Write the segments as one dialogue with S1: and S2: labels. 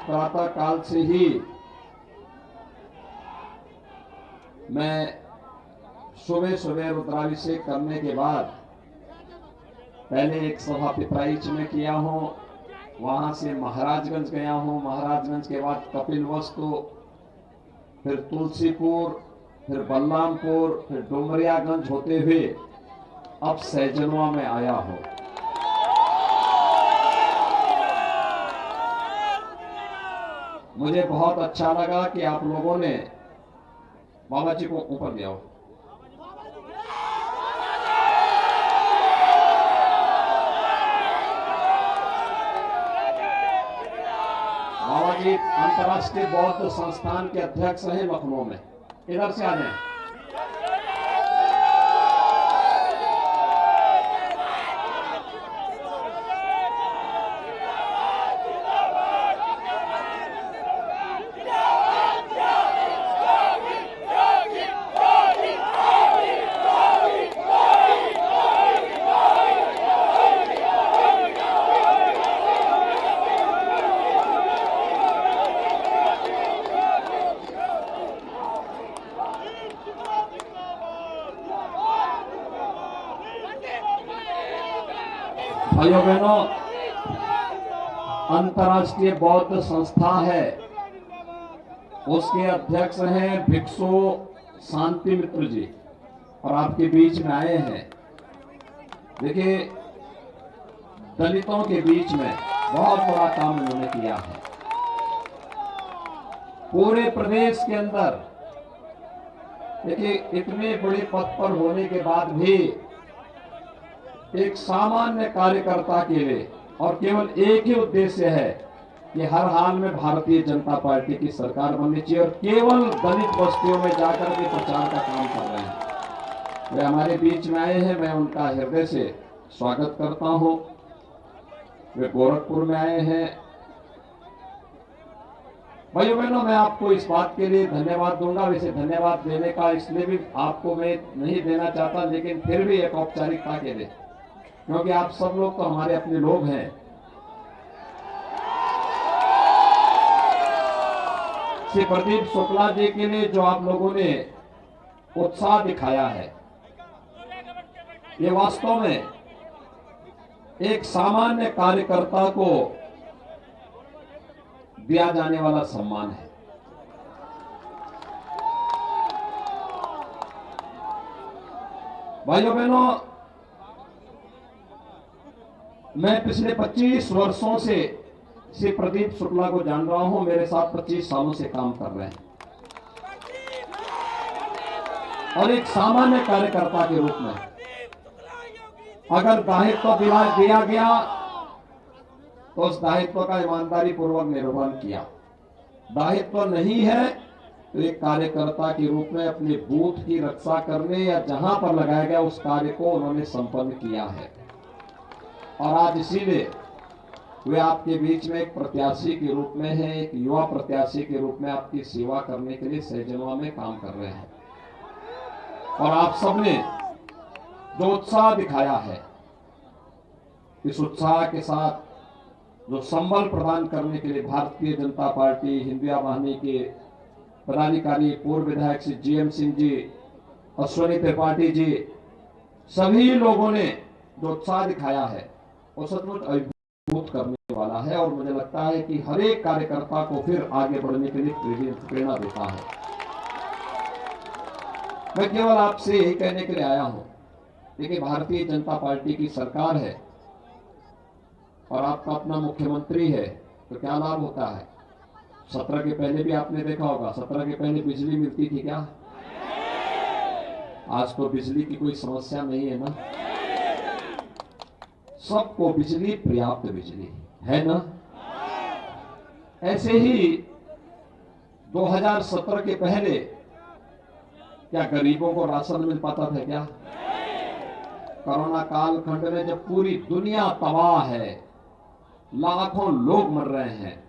S1: प्रातः काल से ही मैं सुबह सुबह रुद्राभिषेक करने के बाद पहले एक सभा पिपराइच में किया हूं, वहां से महाराजगंज गया हूं, महाराजगंज के बाद कपिलवस्तु, फिर तुलसीपुर, फिर बलरामपुर, फिर डुमरियागंज होते हुए अब सैजनवा में आया हूं। मुझे बहुत अच्छा लगा कि आप लोगों ने बाबा जी को ऊपर ले आओ। बाबा जी अंतर्राष्ट्रीय बौद्ध संस्थान के अध्यक्ष हैं लखनऊ में, इधर से आ जाएं। भाइयों बहनों, अंतर्राष्ट्रीय बौद्ध संस्था है, उसके अध्यक्ष हैं भिक्षु शांति मित्र जी और आपके बीच में आए हैं। देखिए, दलितों के बीच में बहुत बड़ा काम उन्होंने किया है। पूरे प्रदेश के अंदर देखिए, इतने बड़े पद पर होने के बाद भी एक सामान्य कार्यकर्ता के लिए और केवल एक ही उद्देश्य है कि हर हाल में भारतीय जनता पार्टी की सरकार बननी चाहिए और केवल दलित बस्तियों में जाकर के प्रचार का काम कर रहे हैं। वे हमारे बीच में आए हैं, मैं उनका हृदय से स्वागत करता हूं। वे गोरखपुर में आए हैं। भाइयों बहनों, मैं आपको इस बात के लिए धन्यवाद दूंगा। वैसे धन्यवाद देने का इसलिए भी आपको मैं नहीं देना चाहता, लेकिन फिर भी एक औपचारिकता के लिए, क्योंकि आप सब लोग तो हमारे अपने लोग हैं। श्री प्रदीप शुक्ला जी के लिए जो आप लोगों ने उत्साह दिखाया है, ये वास्तव में एक सामान्य कार्यकर्ता को दिया जाने वाला सम्मान है। भाइयों बहनों, मैं पिछले 25 वर्षों से श्री प्रदीप शुक्ला को जान रहा हूं, मेरे साथ 25 सालों से काम कर रहे हैं और एक सामान्य कार्यकर्ता के रूप में अगर दायित्व दिया गया तो उस दायित्व का ईमानदारी पूर्वक निर्वहन किया। दायित्व नहीं है तो एक कार्यकर्ता के रूप में अपने बूथ की रक्षा करने या जहां पर लगाया गया उस कार्य को उन्होंने संपन्न किया है। और आज इसीलिए वे आपके बीच में एक प्रत्याशी के रूप में है, एक युवा प्रत्याशी के रूप में आपकी सेवा करने के लिए सैजनवा में काम कर रहे हैं। और आप सबने जो उत्साह दिखाया है, इस उत्साह के साथ जो संबल प्रदान करने के लिए भारतीय जनता पार्टी हिंदुया वाहिनी के पदाधिकारी पूर्व विधायक श्री जीएम सिंह जी, अश्वनी त्रिपाठी जी, सभी लोगों ने जो उत्साह दिखाया है वो सचमुच अभिभूत करने वाला है और मुझे लगता है कि हर एक कार्यकर्ता को फिर आगे बढ़ने के लिए प्रेरणा देता है। मैं केवल आपसे यही कहने के लिए आया हूं, देखिए भारतीय जनता पार्टी की सरकार है और आपका अपना मुख्यमंत्री है, तो क्या लाभ होता है? 17 के पहले भी आपने देखा होगा, 17 के पहले बिजली मिलती थी क्या? आज तो बिजली की कोई समस्या नहीं है ना, सबको बिजली, पर्याप्त बिजली है ना। ऐसे ही 2017 के पहले क्या गरीबों को राशन मिल पाता था क्या? कोरोना काल खंड में जब पूरी दुनिया तबाह है, लाखों लोग मर रहे हैं,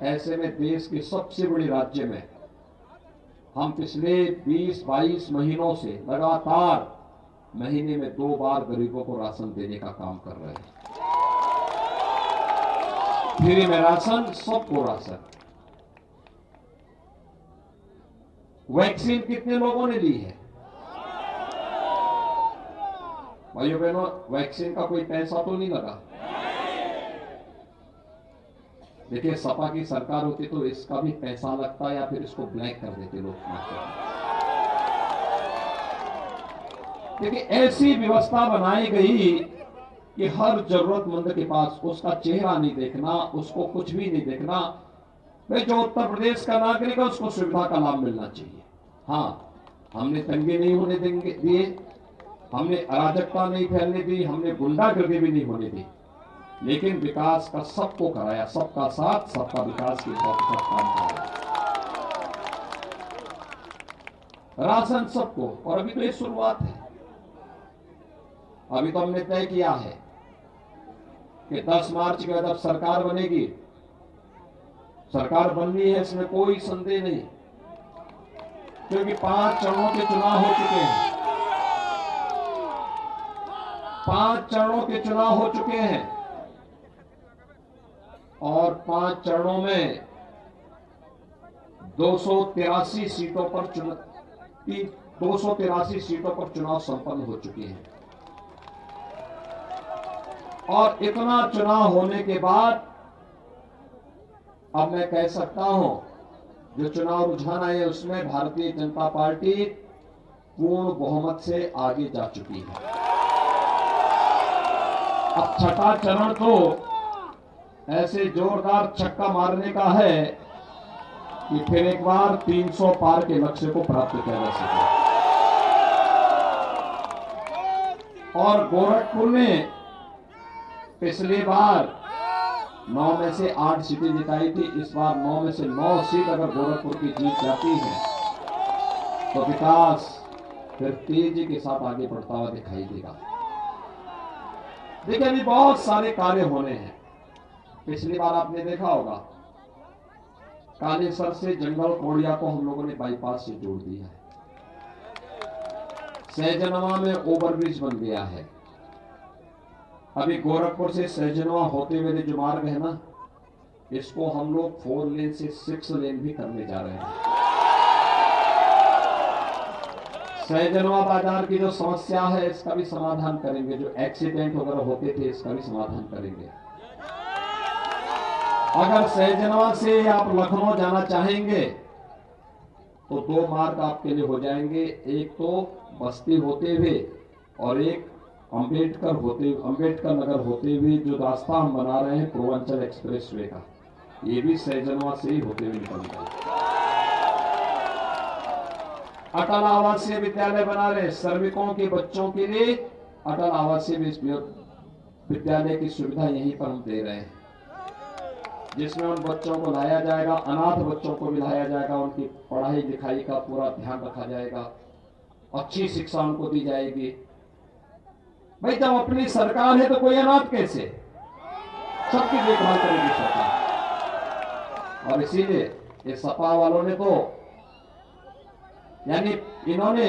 S1: ऐसे में देश के सबसे बड़े राज्य में हम पिछले 20-22 महीनों से लगातार महीने में 2 बार गरीबों को राशन देने का काम कर रहे हैं। फ्री में राशन, सबको राशन। वैक्सीन कितने लोगों ने ली है भाइयों बहनों? वैक्सीन का कोई पैसा तो नहीं लगा। देखिए, सपा की सरकार होती तो इसका भी पैसा लगता या फिर इसको ब्लैक कर देते लोग। देखिए, ऐसी व्यवस्था बनाई गई कि हर जरूरतमंद के पास उसका चेहरा नहीं देखना, उसको कुछ भी नहीं देखना। भाई, जो उत्तर प्रदेश का नागरिक है उसको सुविधा का लाभ मिलना चाहिए। हाँ, हमने दंगे नहीं होने दिए, हमने अराजकता नहीं फैलने दी, हमने गुंडागर्दी भी नहीं होने दी, लेकिन विकास का सबको कराया। सबका साथ सबका विकास के साथ काम कराया। राशन सबको। और अभी तो ये शुरुआत है। अभी तो हमने तय किया है कि 10 मार्च के बाद जब सरकार बनेगी, सरकार बननी है, इसमें कोई संदेह नहीं, क्योंकि 5 चरणों के चुनाव हो चुके हैं। 5 चरणों के चुनाव हो चुके हैं और 5 चरणों में 283 सीटों पर 283 सीटों पर चुनाव संपन्न हो चुके हैं। और इतना चुनाव होने के बाद अब मैं कह सकता हूं, जो चुनाव रुझान आए उसमें भारतीय जनता पार्टी पूर्ण बहुमत से आगे जा चुकी है। अब छठा चरण तो ऐसे जोरदार छक्का मारने का है कि फिर एक बार 300 पार के लक्ष्य को प्राप्त किया जा सके। और गोरखपुर में पिछली बार 9 में से 8 सीटें जिताई थी। इस बार 9 में से 9 सीट अगर गोरखपुर की जीत जाती है तो विकास फिर तेजी के साथ आगे बढ़ता हुआ दिखाई देगा। देखिए, अभी बहुत सारे कार्य होने हैं। पिछली बार आपने देखा होगा, कालेसर से जंगल कोड़िया को हम लोगों ने बाईपास से जोड़ दिया है। सहजनवा में ओवरब्रिज बन गया है। अभी गोरखपुर से सहजनवा होते हुए जो मार्ग है ना, इसको हम लोग 4 लेन से 6 लेन भी करने जा रहे हैं। सहजनवा बाजार की जो समस्या है इसका भी समाधान करेंगे। जो एक्सीडेंट वगैरह होते थे इसका भी समाधान करेंगे। अगर सहजनवा से आप लखनऊ जाना चाहेंगे तो 2 मार्ग आपके लिए हो जाएंगे। एक तो बस्ती होते हुए और एक अंबेडकर नगर होते हुए जो रास्ता हम बना रहे हैं पूर्वांचल एक्सप्रेसवे का, ये भी सहजनवा से ही होते हुए निकल जाएगा। अटल आवासीय विद्यालय बना रहे, श्रमिकों के बच्चों के लिए अटल आवासीय विद्यालय की सुविधा यहीं पर हम दे रहे हैं, जिसमें उन बच्चों को लाया जाएगा, अनाथ बच्चों को भी लाया जाएगा, उनकी पढ़ाई लिखाई का पूरा ध्यान रखा जाएगा, अच्छी शिक्षा उनको दी जाएगी। भाई, जब अपनी सरकार है तो कोई अनाथ कैसे? सबकी देखभाल करेगी सरकार। और इसीलिए ये सपा वालों ने तो यानी इन्होंने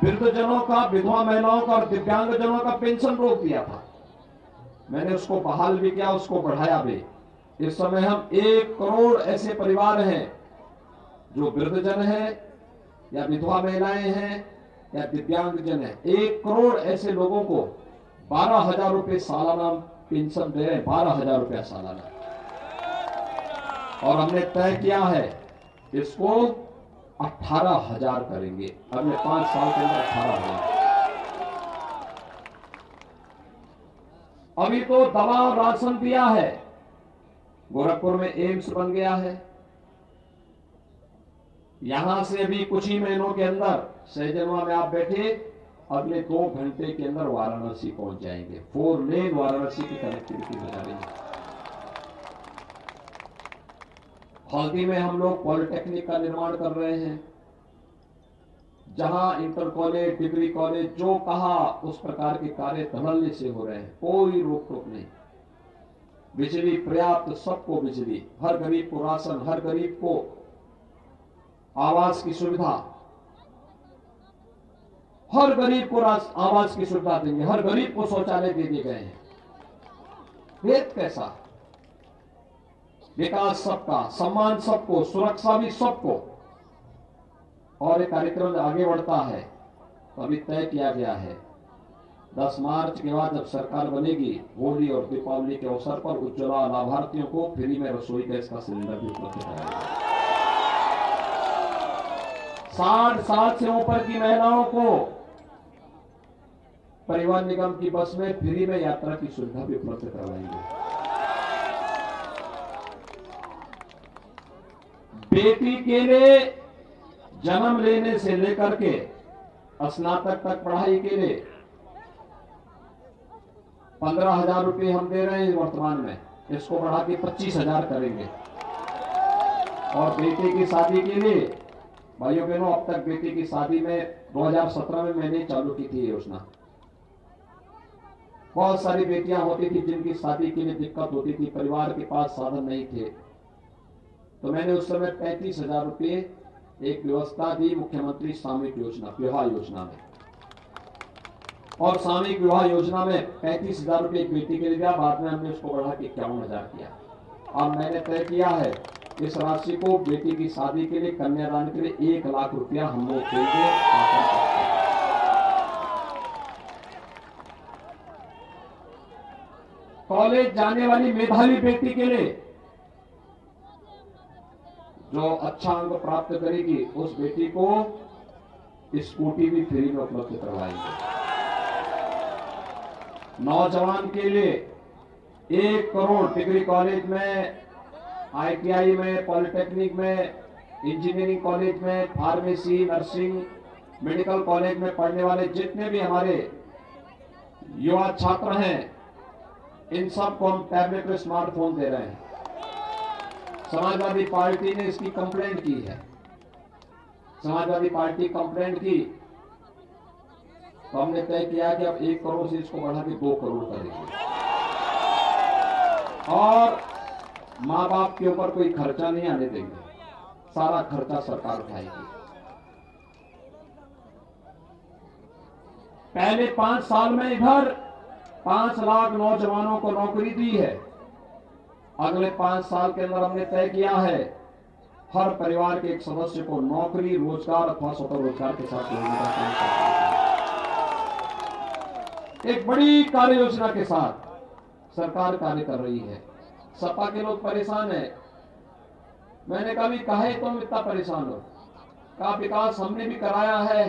S1: वृद्धजनों का, विधवा महिलाओं का और दिव्यांगजनों का पेंशन रोक दिया था। मैंने उसको बहाल भी किया, उसको बढ़ाया भी। इस समय हम 1 करोड़ ऐसे परिवार हैं जो वृद्धजन है या विधवा महिलाएं हैं या दिव्यांगजन है। 1 करोड़ ऐसे लोगों को 12,000 रुपए सालाना पेंशन दे रहे हैं। 12,000 रुपया सालाना। और हमने तय किया है इसको 18,000 करेंगे। अगले 5 साल के अंदर 18,000। अभी तो दवा और राशन दिया है। गोरखपुर में एम्स बन गया है। यहां से भी कुछ ही महीनों के अंदर सहजनवा में आप बैठे, अगले 2 घंटे के अंदर वाराणसी पहुंच जाएंगे। 4 लेन वाराणसी की कनेक्टिविटी हो जा रही है। हल्दी में हम लोग पॉलिटेक्निक का निर्माण कर रहे हैं, जहां इंटर कॉलेज, डिग्री कॉलेज, जो कहा उस प्रकार के कार्य धड़ल्ले से हो रहे हैं। कोई रोक टोक नहीं। बिजली पर्याप्त, सबको बिजली, हर गरीब को राशन, हर गरीब को आवास की सुविधा, हर गरीब को आवास की सुविधा देंगे, हर गरीब को शौचालय दे दिए गए हैं। भेद कैसा? विकास सबका, सम्मान सबको, सुरक्षा भी सबको। और ये कार्यक्रम आगे बढ़ता है तो अभी तय किया गया है 10 मार्च के बाद जब सरकार बनेगी, होली और दीपावली के अवसर पर उज्ज्वला लाभार्थियों को फ्री में रसोई गैस का सिलेंडर भी उपलब्ध कराएगा। 60 साल से ऊपर की महिलाओं को परिवहन निगम की बस में फ्री में यात्रा की सुविधा भी उपलब्ध करवाएंगे। बेटी के लिए जन्म लेने से लेकर के स्नातक तक पढ़ाई के लिए 15,000 रुपये हम दे रहे हैं वर्तमान में, इसको बढ़ा के 25,000 करेंगे। और बेटे की शादी के लिए भाइयों बहनों, अब तक बेटी की शादी में 2017 में मैंने चालू की थी योजना। बहुत सारी बेटियां होती थी जिनकी शादी के लिए दिक्कत होती थी, परिवार के पास साधन नहीं थे, तो मैंने उस समय 35,000 रुपये एक व्यवस्था दी मुख्यमंत्री सामूहिक योजना, विवाह योजना में। और सामूहिक विवाह योजना में 35,000 रुपये एक बेटी के लिए दिया, बाद में हमने उसको बढ़ा के 51,000 किया। और मैंने तय किया है इस राशि को बेटी की शादी के लिए, कन्यादान के लिए 1 लाख रुपया हम लोग देंगे। कॉलेज जाने वाली मेधावी बेटी के लिए जो अच्छा अंक प्राप्त करेगी उस बेटी को स्कूटी भी फ्री में उपलब्ध करवाएंगे। नौजवान के लिए 1 करोड़ डिग्री कॉलेज में, ITI में, पॉलिटेक्निक में, इंजीनियरिंग कॉलेज में, फार्मेसी, नर्सिंग, मेडिकल कॉलेज में पढ़ने वाले जितने भी हमारे युवा छात्र हैं, इन सबको हम टैबलेट और स्मार्टफोन दे रहे हैं। समाजवादी पार्टी ने इसकी कंप्लेंट की है, समाजवादी पार्टी कंप्लेंट की तो हमने तय किया कि अब 1 करोड़ से इसको बढ़ा के 2 करोड़ करेंगे। और माँ बाप के ऊपर कोई खर्चा नहीं आने देंगे, सारा खर्चा सरकार उठाएगी। पहले 5 साल में इधर 5 लाख नौजवानों को नौकरी दी है। अगले 5 साल के अंदर हमने तय किया है हर परिवार के एक सदस्य को नौकरी, रोजगार अथवा स्वतः रोजगार के साथ जोड़ने का काम करना है। एक बड़ी कार्य योजना के साथ सरकार कार्य कर रही है। सपा के लोग परेशान है। मैंने कहा भी काहे तुम इतना परेशान हो? कहा विकास हमने भी कराया है।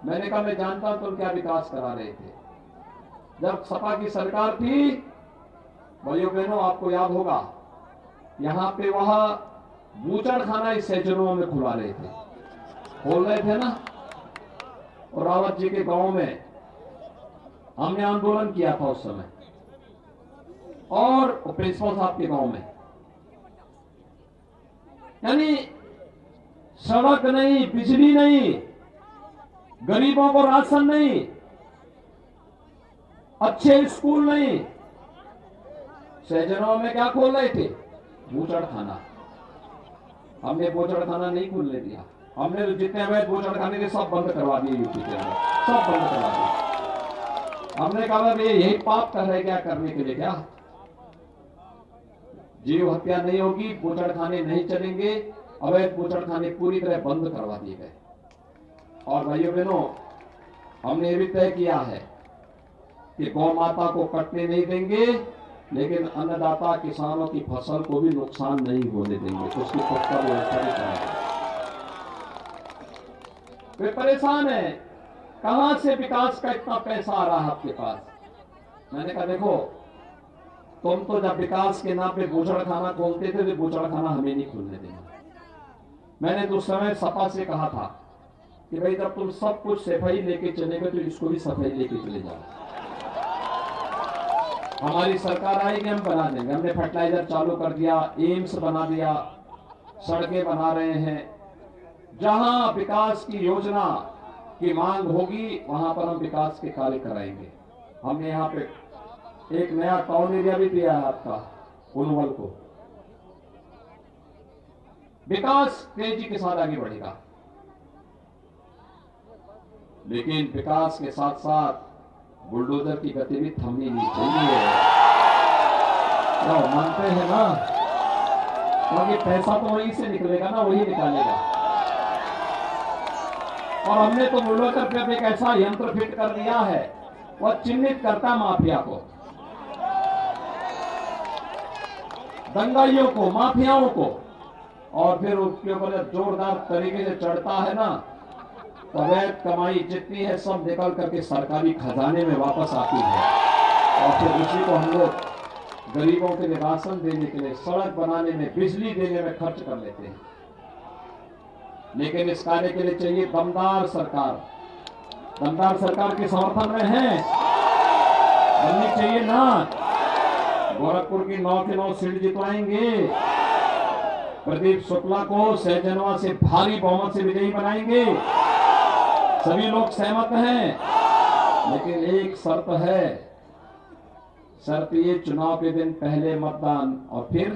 S1: मैंने कहा मैं जानता हूं तुम क्या विकास करा रहे थे। जब सपा की सरकार थी, भाइयों बहनों आपको याद होगा, यहां पे वह बूचड़खाना इस सैजनों में खुला रहे थे, खोल रहे थे ना। और रावत जी के गांव में हमने आंदोलन किया था उस समय, और प्रिंसिपल साहब के गांव में। यानी सड़क नहीं, बिजली नहीं, गरीबों को राशन नहीं, अच्छे स्कूल नहीं, सैजनों में क्या खोल रहे थे? बूचड़खाना। हमने बूचड़खाना नहीं खुलने दिया। हमने तो जितने अवैध बूचड़खाने थे सब बंद करवा दिए यूपी के अंदर, सब बंद करवा दिए। हमने कहा भाई यही पाप कर रहे क्या करने के लिए? क्या जीव हत्या नहीं होगी, बूचड़खाने नहीं चलेंगे, अवैध बूचड़खाने पूरी तरह बंद करवा दिए गए। और भाइयों बहनों, हमने ये भी तय किया है कि गौ माता को कटने नहीं देंगे, लेकिन अन्नदाता किसानों की फसल को भी नुकसान नहीं होने देंगे, तो उसकी पक्का व्यवस्था भी करेंगे। वे परेशान है, कहां से विकास का इतना पैसा आ रहा है आपके पास? मैंने कहा देखो, तुम तो जब विकास के नाम पे बूचड़खाना खोलते थे तो बूचड़खाना हमें नहीं खुलने देना। मैंने तो उस समय सपा से कहा था कि भाई जब तुम सब कुछ सफाई लेके चलेगे तो इसको भी सफाई लेके चले जाओ। हमारी सरकार आएगी, हम बना देंगे। हमने फर्टिलाइजर चालू कर दिया, एम्स बना दिया, सड़कें बना रहे हैं। जहां विकास की योजना की मांग होगी वहां पर हम विकास के कार्य कराएंगे। हमने यहाँ पे एक नया टाउन एरिया भी दिया है आपका उनवल को। विकास तेजी के साथ आगे बढ़ेगा, लेकिन विकास के साथ साथ बुलडोजर की गति भी थमनी नहीं चाहिए। तो मानते हैं ना, क्योंकि पैसा तो वहीं से निकलेगा ना, वही निकालेगा। और हमने तो मुल्लोकर पे एक ऐसा यंत्र फिट कर दिया है, वह चिन्हित करता माफिया को, दंगाइयों को, माफियाओं को, और फिर उसके ऊपर जोरदार तरीके से चढ़ता है ना, तो अवैध कमाई जितनी है सब निकल करके सरकारी खजाने में वापस आती है। और फिर उसी को हम लोग गरीबों के लिए राशन देने के लिए, सड़क बनाने में, बिजली देने में खर्च कर लेते हैं। लेकिन इस कार्य के लिए चाहिए दमदार सरकार। दमदार सरकार के समर्थन में है, बननी चाहिए ना। गोरखपुर की 9 के 9 सीट जितवाएंगे, प्रदीप शुक्ला को सहजनवा से भारी बहुमत से विजयी बनाएंगे। सभी लोग सहमत हैं, लेकिन एक शर्त है। शर्त ये, चुनाव के दिन पहले मतदान, और फिर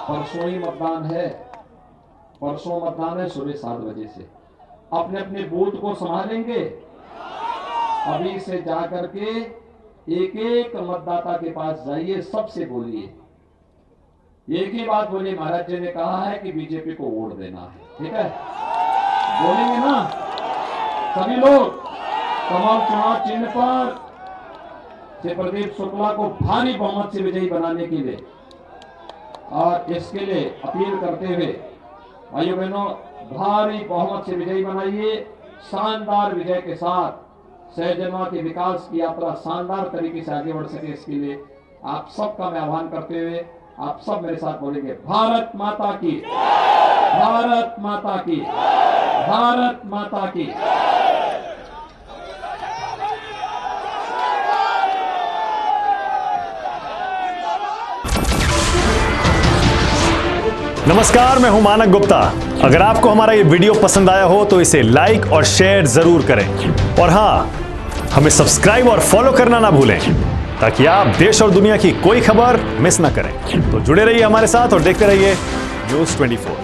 S1: परसों ही मतदान है। परसों मतदान है सुबह 7 बजे से। अपने अपने बूथ को संभालेंगे। अभी से जाकर के एक एक मतदाता के पास जाइए, सबसे बोलिए, एक ही बात बोलिए, महाराज जी ने कहा है कि बीजेपी को वोट देना है, ठीक है? बोलेंगे ना सभी लोग? कमल चुनाव चिन्ह पर से प्रदीप शुक्ला को भारी बहुमत से विजयी बनाने के लिए, और इसके लिए अपील करते हुए भाइयों बहनों, भारी बहुमत से विजयी बनाइए। शानदार विजय के साथ सहजनवा के विकास की यात्रा शानदार तरीके से आगे बढ़ सके, इसके लिए आप सबका मैं आह्वान करते हुए आप सब मेरे साथ बोलेंगे, भारत माता की, भारत माता की, भारत माता की।
S2: नमस्कार, मैं हूं मानक गुप्ता। अगर आपको हमारा ये वीडियो पसंद आया हो तो इसे लाइक और शेयर जरूर करें, और हां, हमें सब्सक्राइब और फॉलो करना ना भूलें, ताकि आप देश और दुनिया की कोई खबर मिस ना करें। तो जुड़े रहिए हमारे साथ और देखते रहिए न्यूज़ 24।